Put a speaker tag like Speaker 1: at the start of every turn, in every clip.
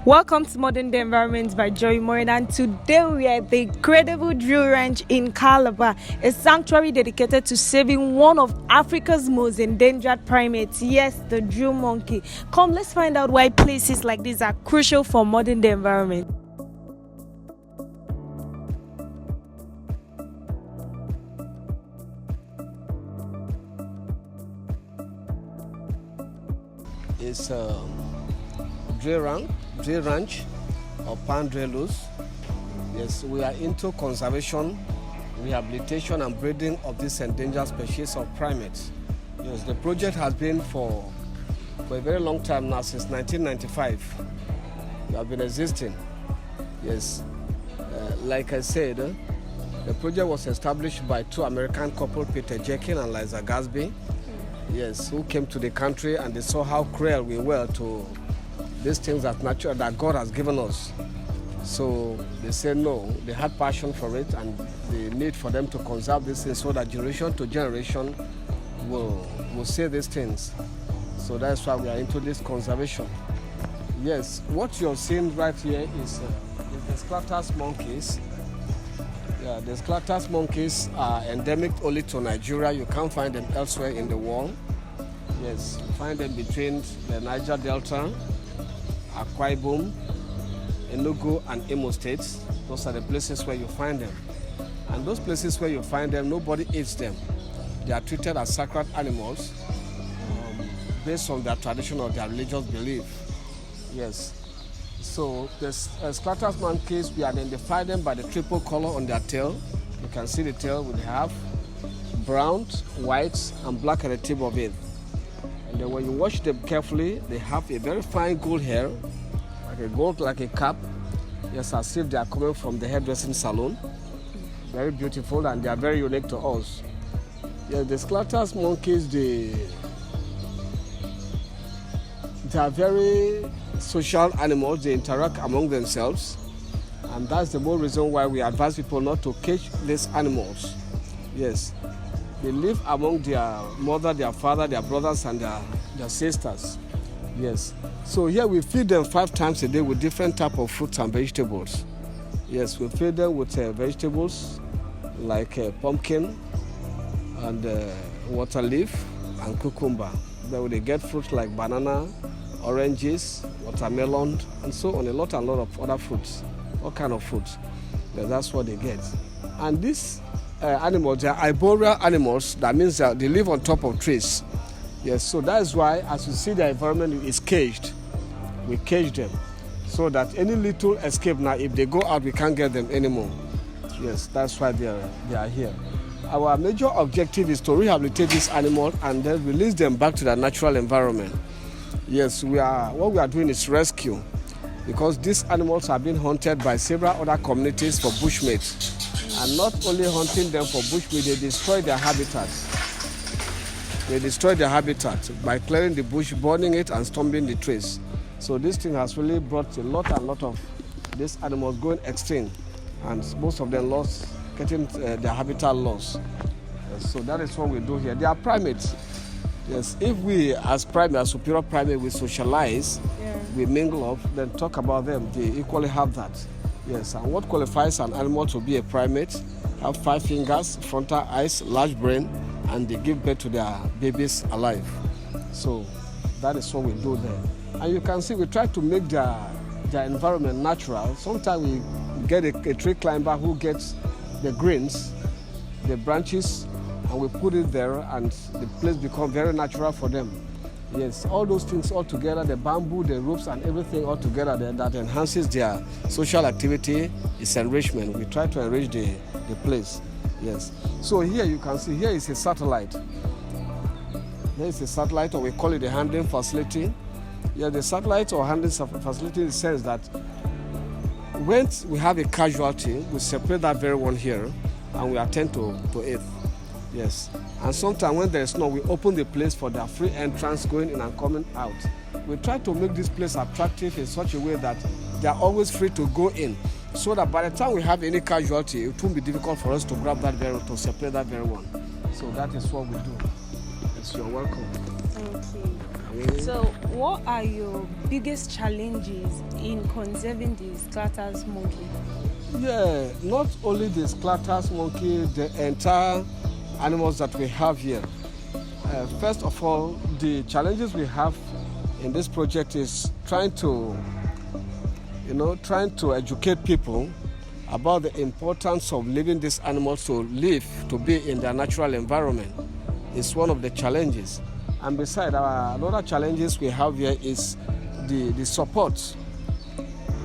Speaker 1: Welcome to Modern Day Environments by Joy Morin, and today we are at the incredible drill ranch in Calabar, a sanctuary dedicated to saving one of Africa's most endangered primates. Yes, the drill monkey. Come, let's find out why places like these are crucial for modern day environment.
Speaker 2: It's drill ranch or pan drillers. Yes, we are into conservation, rehabilitation and breeding of this endangered species of primates. Yes, the project has been for a very long time now, since 1995. We have been existing. Yes, like I said, the project was established by two American couple, Peter Jekyll and Liza Gatsby. Yes, who came to the country and they saw how cruel we were to these things that God has given us. So they said no, they had passion for it and the need for them to conserve these things so that generation to generation will see these things. So that's why we are into this conservation. Yes, what you're seeing right here is the Sclatus monkeys. Yeah, the Sclatus monkeys are endemic only to Nigeria. You can't find them elsewhere in the world. Yes, you find them between the Niger Delta, Akwa Ibom, Enugu and Imo states. Those are the places where you find them. And those places where you find them, nobody eats them. They are treated as sacred animals based on their tradition or their religious belief. Yes. So the Sclatus monkeys, we identify them by the triple color on their tail. You can see the tail will have brown, white, and black at the tip of it. And then when you watch them carefully, they have a very fine gold hair, like a cap. Yes, as if they are coming from the hairdressing salon. Very beautiful, and they are very unique to us. Yeah, the Sclatus monkeys, they are very social animals. They interact among themselves, and that's the more reason why we advise people not to cage these animals. Yes, they live among their mother, their father, their brothers and their sisters. Yes, so here we feed them 5 times a day with different type of fruits and vegetables. Yes, we feed them with vegetables like pumpkin and water leaf and cucumber. Then they get fruits like banana, oranges, watermelon, and so on, a lot of other fruits, all kind of fruits. That's what they get. And these animals, they are arboreal animals. That means that they live on top of trees. Yes, so that is why, as you see, the environment is caged. We cage them so that any little escape now, if they go out, we can't get them anymore. Yes, that's why they are here. Our major objective is to rehabilitate these animals and then release them back to their natural environment. Yes, what we are doing is rescue, because these animals are being hunted by several other communities for bushmeat. And not only hunting them for bushmeat, they destroy their habitat. They destroy their habitat by clearing the bush, burning it and stomping the trees. So this thing has really brought a lot of these animals going extinct, and most of them getting their habitat lost. So that is what we do here. They are primates. Yes, if we as primates, superior primate, we socialize, we mingle up, then talk about them, they equally have that. Yes, and what qualifies an animal to be a primate? Have 5 fingers, frontal eyes, large brain, and they give birth to their babies alive. So that is what we do there. And you can see we try to make their environment natural. Sometimes we get a tree climber who gets the greens, the branches, and we put it there, and the place becomes very natural for them. Yes, all those things all together, the bamboo, the ropes, and everything all together that enhances their social activity is enrichment. We try to enrich the place. Yes. So here you can see, here is a satellite. There is a satellite, or we call it a handling facility. Yeah, the satellite or handling facility in the sense that when we have a casualty, we separate that very one here, and we attend to it. Yes, and sometimes when there is snow, we open the place for their free entrance, going in and coming out. We try to make this place attractive in such a way that they are always free to go in, so that by the time we have any casualty, it won't be difficult for us to grab that very, to separate that very one. So that is what we do. Yes, you're welcome.
Speaker 1: Thank you. So, what are your biggest challenges in conserving the Sclatters monkey?
Speaker 2: Yeah, not only the Sclatters monkey, the entire animals that we have here. First of all, the challenges we have in this project is trying to educate people about the importance of leaving these animals to live, to be in their natural environment. It's one of the challenges. And besides, another challenges we have here is the support.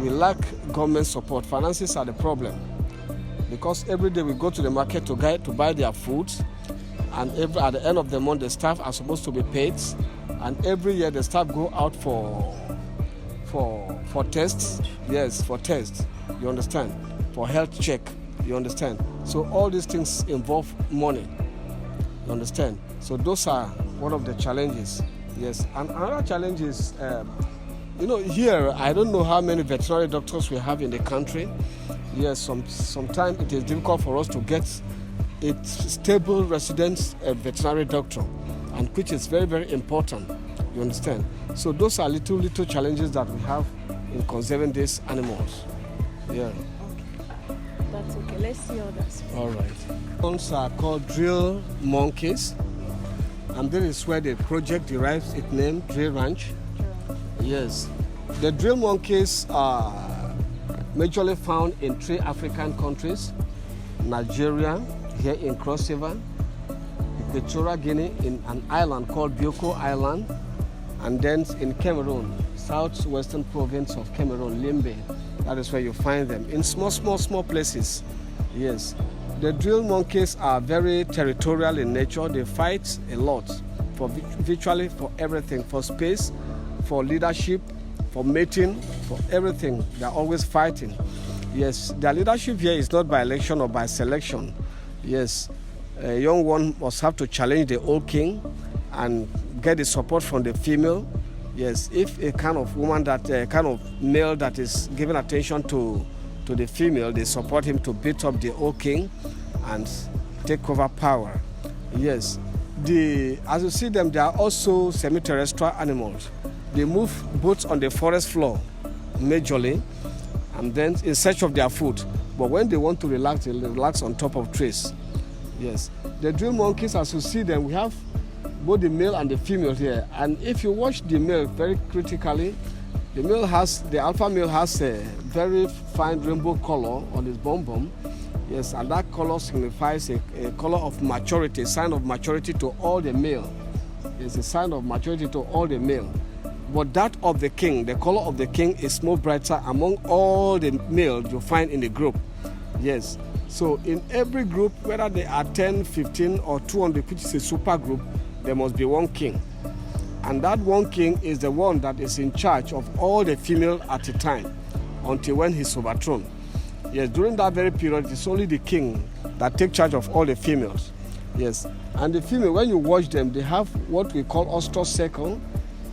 Speaker 2: We lack government support. Finances are the problem. Because every day we go to the market to buy their food, and at the end of the month the staff are supposed to be paid, and every year the staff go out for tests. Yes, for tests. You understand? For health check. You understand? So all these things involve money. You understand? So those are one of the challenges. Yes, and another challenge is, here I don't know how many veterinary doctors we have in the country. Yes, sometimes it is difficult for us to get a stable resident veterinary doctor, and which is very, very important. You understand? So those are little challenges that we have in conserving these animals. Yeah.
Speaker 1: Okay. That's okay. Let's see others.
Speaker 2: All right. Ones are called drill monkeys, and this is where the project derives its name, Drill Ranch. Yes. The drill monkeys are majorly found in 3 African countries: Nigeria, here in Cross River, Equatorial Guinea in an island called Bioko Island, and then in Cameroon, southwestern province of Cameroon, Limbe. That is where you find them, in small places. Yes. The drill monkeys are very territorial in nature. They fight a lot, virtually for everything, for space, for leadership, for mating, for everything. They are always fighting. Yes, their leadership here is not by election or by selection. Yes, a young one must have to challenge the old king and get the support from the female. Yes, if a kind of woman kind of male that is giving attention to the female, they support him to beat up the old king and take over power. Yes, as you see them, they are also semi-terrestrial animals. They move both on the forest floor, majorly, and then in search of their food. But when they want to relax, they relax on top of trees. Yes, the drill monkeys, as you see them, we have both the male and the female here. And if you watch the male very critically, the alpha male has a very fine rainbow color on his bum. Yes, and that color signifies a color of maturity, a sign of maturity to all the male. It's a sign of maturity to all the male. But that of the king, the color of the king is more brighter among all the males you find in the group. Yes. So in every group, whether they are 10, 15, or 200, which is a super group, there must be one king. And that one king is the one that is in charge of all the females at a time, until when he's overthrown. Yes, during that very period, it's only the king that takes charge of all the females. Yes, and the female, when you watch them, they have what we call ostrich circle.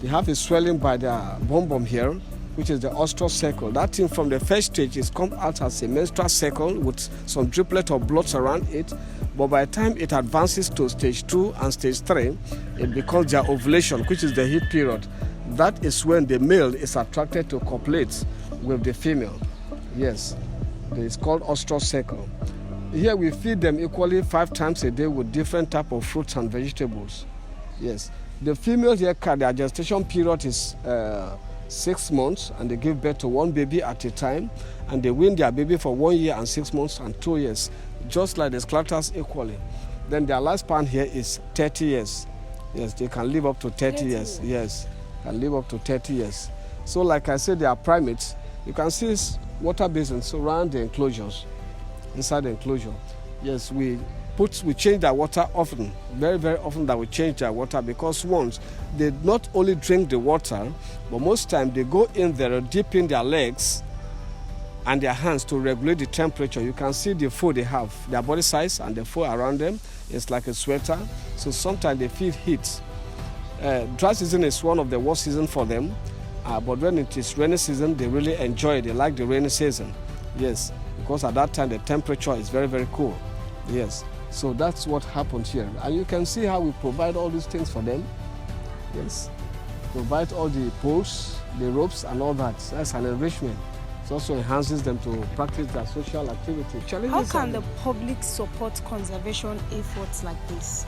Speaker 2: They have a swelling by their bum here, which is the ostrich circle. That thing from the first stage is come out as a menstrual circle with some driplet of blood around it. But by the time it advances to stage 2 and stage 3, it becomes their ovulation, which is the heat period. That is when the male is attracted to copulate with the female. Yes, it's called ostrich circle. Here we feed them equally 5 times a day with different type of fruits and vegetables. Yes, the females here, their gestation period is 6 months, and they give birth to 1 baby at a time, and they wean their baby for 1 year and 6 months and 2 years, just like the Sclatters equally. Then their lifespan here is 30 years. Yes, they can live up to 30 years. Yes, can live up to 30 years. So like I said, they are primates. You can see water basins around the enclosures, inside the enclosure. Yes, we change their water often, very, very often that we change their water, because once they not only drink the water, but most time they go in there, dip in their legs and their hands to regulate the temperature. You can see the food they have, their body size and the food around them. It's like a sweater. So sometimes they feel heat. Dry season is one of the worst seasons for them. But when it is rainy season, they really enjoy it. They like the rainy season. Yes, because at that time the temperature is very, very cool. Yes, so that's what happens here. And you can see how we provide all these things for them. Yes. provide all the poles, the ropes and all that. That's an enrichment. It also enhances them to practice their social activity.
Speaker 1: How can the public support conservation efforts like this?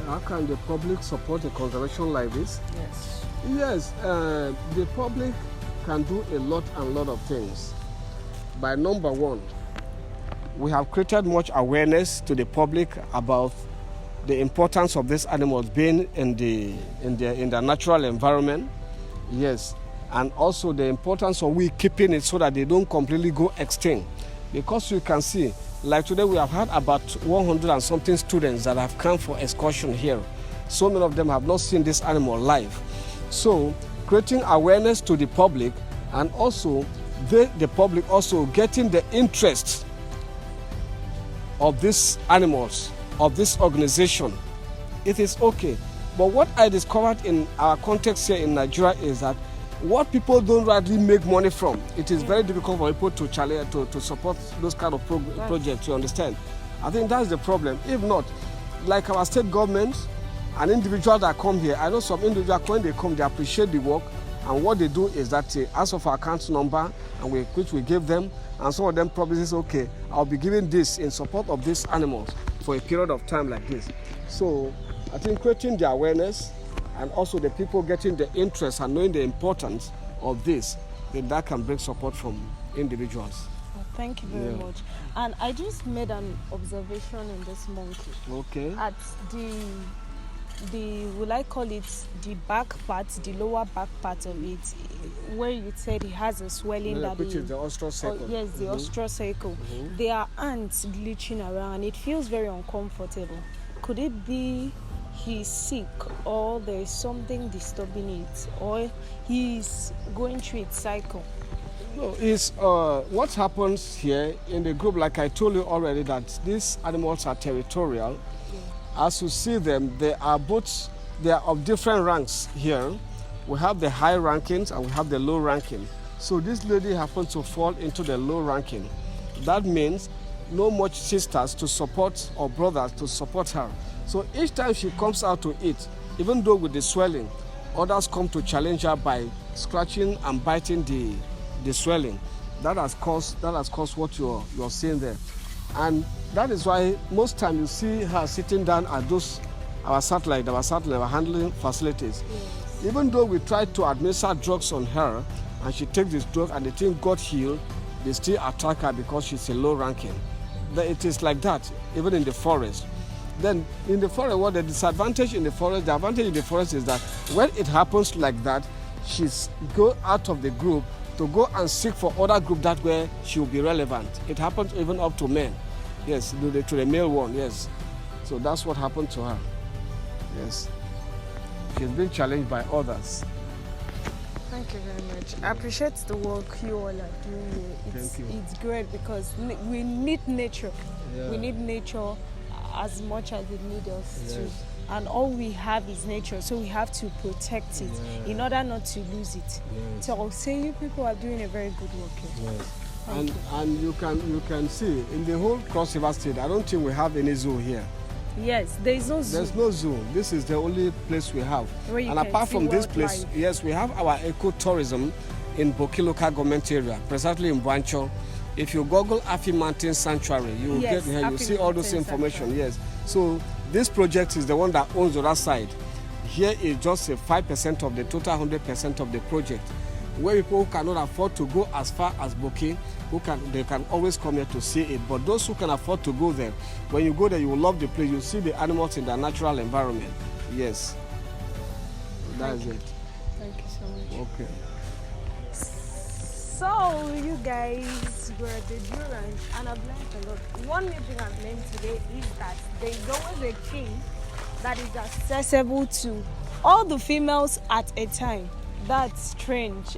Speaker 2: How can the public support a conservation like this?
Speaker 1: Yes.
Speaker 2: Yes, the public can do a lot of things. By number one, we have created much awareness to the public about the importance of these animals being in the natural environment. Yes, and also the importance of we keeping it so that they don't completely go extinct. Because you can see, like today we have had about 100 and something students that have come for excursion here. So many of them have not seen this animal live. So creating awareness to the public, and also the public also getting the interest of these animals, of this organization, it is okay. But what I discovered in our context here in Nigeria is that what people don't rightly make money from, it is very difficult for people to support those kind of projects, you understand? I think that's the problem. If not, like our state government, an individual that come here, I know some individuals when they come, they appreciate the work, and what they do is that they ask for account number, and which we give them, and some of them promises, okay, I'll be giving this in support of these animals for a period of time like this. So I think creating the awareness and also the people getting the interest and knowing the importance of this, then that can bring support from individuals.
Speaker 1: Thank you very much. And I just made an observation in this monkey.
Speaker 2: Okay.
Speaker 1: At the will I call it the back part, the lower back part of it, where you said it has a swelling
Speaker 2: which is the ostrocircle.
Speaker 1: Oh, yes, the ostrocircle. There are ants glitching around and it feels very uncomfortable. Could it be he's sick, or there is something disturbing it, or he's going through its cycle?
Speaker 2: No, it's what happens here in the group, like I told you already, that these animals are territorial. As you see them, they are of different ranks here. We have the high rankings and we have the low ranking. So this lady happens to fall into the low ranking. That means no much sisters to support or brothers to support her. So each time she comes out to eat, even though with the swelling, others come to challenge her by scratching and biting the swelling. That has caused what you're seeing there. And that is why most time you see her sitting down at our satellite handling facilities. Yes. Even though we tried to administer drugs on her and she takes this drug and the thing got healed, they still attack her because she's a low ranking. It is like that, even in the forest. Then in the forest, what the disadvantage in the forest, the advantage in the forest is that when it happens like that, she's go out of the group to go and seek for other group that where she will be relevant. It happens even up to men. Yes, to the male one, yes. So that's what happened to her. Yes. She's been challenged by others.
Speaker 1: Thank you very much. I appreciate the work you all are doing here.
Speaker 2: Thank you.
Speaker 1: It's great because we need nature.
Speaker 2: Yeah.
Speaker 1: We need nature as much as it needs us
Speaker 2: Yes.
Speaker 1: to. And all we have is nature, so we have to protect it in order not to lose it.
Speaker 2: Yes.
Speaker 1: So I'll say you people are doing a very good work here.
Speaker 2: Yes. And you can see in the whole Cross River State, I don't think we have any zoo here.
Speaker 1: Yes, there is no zoo.
Speaker 2: There's no zoo. This is the only place we have. And apart from this place, yes, we have our ecotourism in Boki local government area, precisely in Brancho. If you Google Afi Mountain Sanctuary, you will get here. You see all those information. Sanctuary. Yes. So this project is the one that owns the other side. Here is just a 5% of the total 100% of the project. Where people who cannot afford to go as far as Boki, they can always come here to see it. But those who can afford to go there, when you go there, you will love the place. You see the animals in their natural environment. Yes. That's it.
Speaker 1: Thank you so much.
Speaker 2: Okay.
Speaker 1: So you guys were at the Drew Ranch and I've learned a lot. One new thing I've learned today is that there is always a king that is accessible to all the females at a time. That's strange.